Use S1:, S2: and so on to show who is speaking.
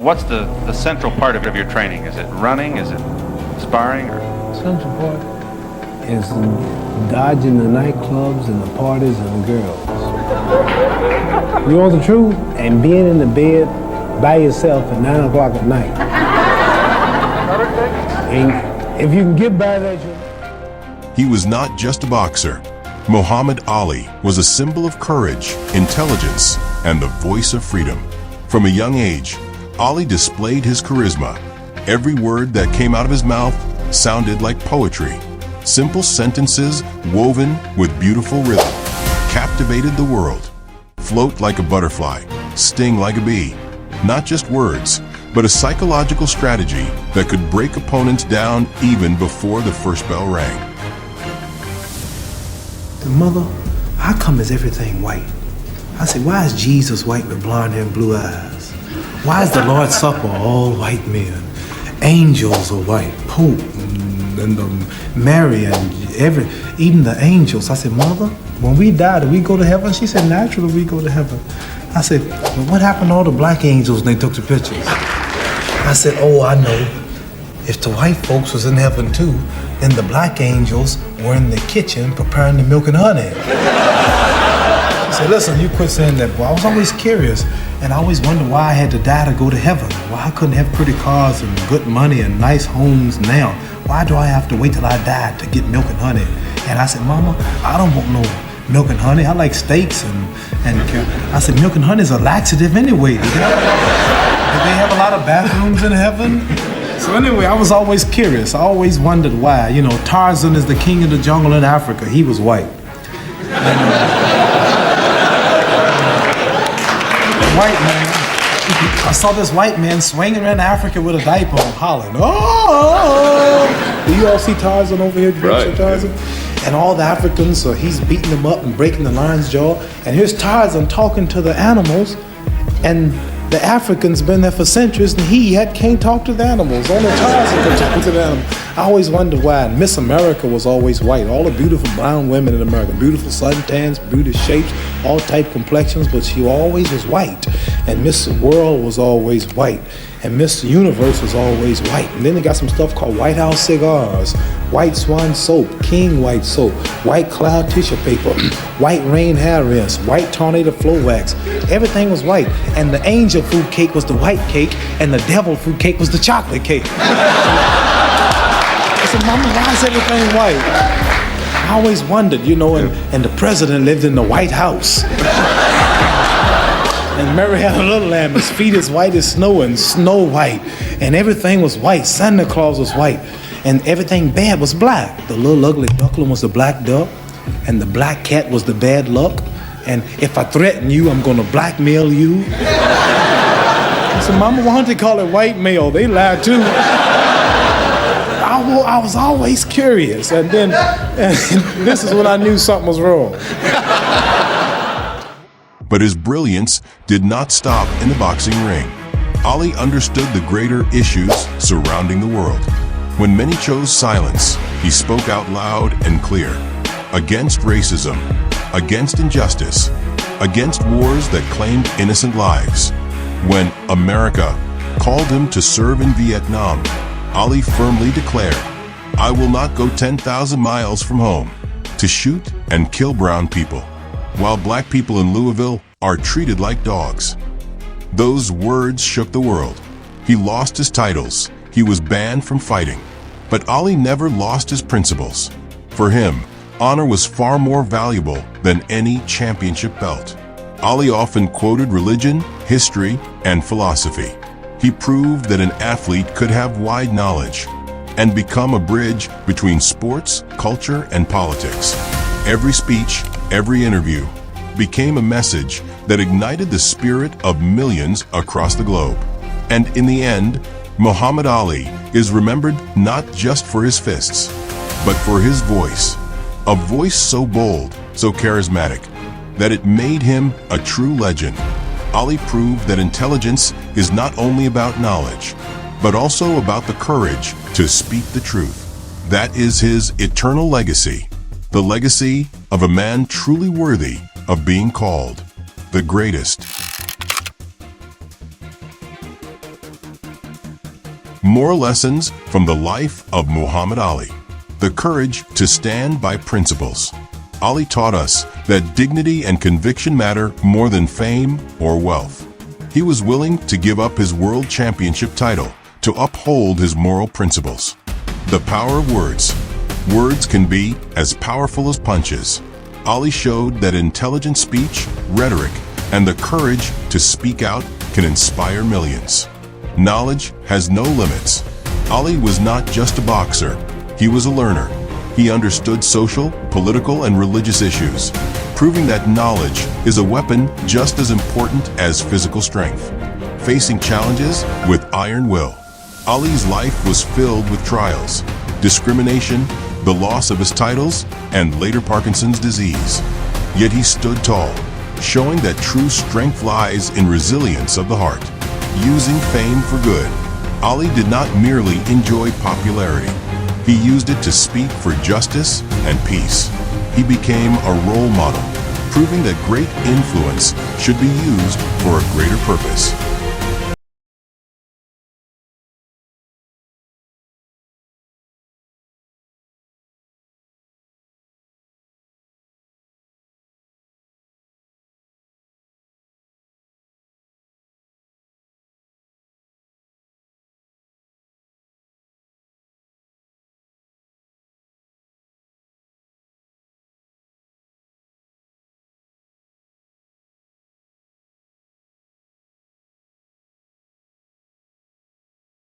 S1: What's the central part of your training? Is it running? Is it sparring? Or?
S2: Central part is dodging the nightclubs and the parties and the girls. You want the truth? And being in the bed by yourself at 9 o'clock at night. And if you can get by that,
S3: He was not just a boxer. Muhammad Ali was a symbol of courage, intelligence, and the voice of freedom. From a young age, Ali displayed his charisma. Every word that came out of his mouth sounded like poetry. Simple sentences woven with beautiful rhythm captivated the world. Float like a butterfly, sting like a bee. Not just words, but a psychological strategy that could break opponents down even before the first bell rang.
S4: Mother, how come is everything white? I said, why is Jesus white with blonde hair and blue eyes? Why is the Lord's Supper all white men? Angels are white, Pope and Mary and even the angels. I said, Mother, when we die, do we go to heaven? She said, naturally we go to heaven. I said, well, what happened to all the black angels when they took the pictures? I said, oh, I know. If the white folks was in heaven too, then the black angels were in the kitchen preparing the milk and honey. She said, listen, you quit saying that, boy. I was always curious, and I always wondered why I had to die to go to heaven. Why I couldn't have pretty cars and good money and nice homes now. Why do I have to wait till I die to get milk and honey? And I said, Mama, I don't want no milk and honey. I like steaks and I said, milk and honey is a laxative anyway. Did they have a lot of bathrooms in heaven? So anyway, I was always curious. I always wondered why. You know, Tarzan is the king of the jungle in Africa. He was white. White man. I saw this white man swinging around Africa with a diaper on, hollering, oh! Do you all see Tarzan over here?
S5: Right.
S4: Tarzan? And all the Africans, so he's beating them up and breaking the lion's jaw. And here's Tarzan talking to the animals, and the Africans been there for centuries, and he yet can't talk to the animals. Only Tarzan can talk to the animals. I always wondered why. And Miss America was always white. All the beautiful brown women in America, beautiful suntans, beautiful shapes, all type complexions, but she always was white. And Miss World was always white. And Miss Universe was always white. And then they got some stuff called White House cigars, White Swan soap, King White soap, White Cloud tissue paper, White Rain hair rinse, White Tornado flow wax. Everything was white. And the angel food cake was the white cake, and the devil food cake was the chocolate cake. I said, Mama, why is everything white? I always wondered, you know, and the president lived in the White House. And Mary had a little lamb, his feet as white as snow and Snow White. And everything was white. Santa Claus was white. And everything bad was black. The little ugly duckling was the black duck. And the black cat was the bad luck. And if I threaten you, I'm gonna blackmail you. I said, Mama, why don't they call it white male? They lied too. I was always curious. And then this is when I knew something was wrong.
S3: But his brilliance did not stop in the boxing ring. Ali understood the greater issues surrounding the world. When many chose silence, he spoke out loud and clear. Against racism, against injustice, against wars that claimed innocent lives. When America called him to serve in Vietnam, Ali firmly declared, I will not go 10,000 miles from home to shoot and kill brown people, while black people in Louisville are treated like dogs. Those words shook the world. He lost his titles. He was banned from fighting. But Ali never lost his principles. For him, honor was far more valuable than any championship belt. Ali often quoted religion, history, and philosophy. He proved that an athlete could have wide knowledge and become a bridge between sports, culture, and politics. Every speech, every interview became a message that ignited the spirit of millions across the globe. And in the end, Muhammad Ali is remembered not just for his fists, but for his voice. A voice so bold, so charismatic, that it made him a true legend. Ali proved that intelligence is not only about knowledge, but also about the courage to speak the truth. That is his eternal legacy, the legacy of a man truly worthy of being called the greatest. More lessons from the life of Muhammad Ali. The courage to stand by principles. Ali taught us that dignity and conviction matter more than fame or wealth. He was willing to give up his world championship title to uphold his moral principles. The power of words. Words can be as powerful as punches. Ali showed that intelligent speech, rhetoric, and the courage to speak out can inspire millions. Knowledge has no limits. Ali was not just a boxer, he was a learner. He understood social, political, and religious issues, proving that knowledge is a weapon just as important as physical strength. Facing challenges with iron will. Ali's life was filled with trials, discrimination, the loss of his titles, and later Parkinson's disease. Yet he stood tall, showing that true strength lies in resilience of the heart. Using fame for good, Ali did not merely enjoy popularity. He used it to speak for justice and peace. He became a role model, proving that great influence should be used for a greater purpose.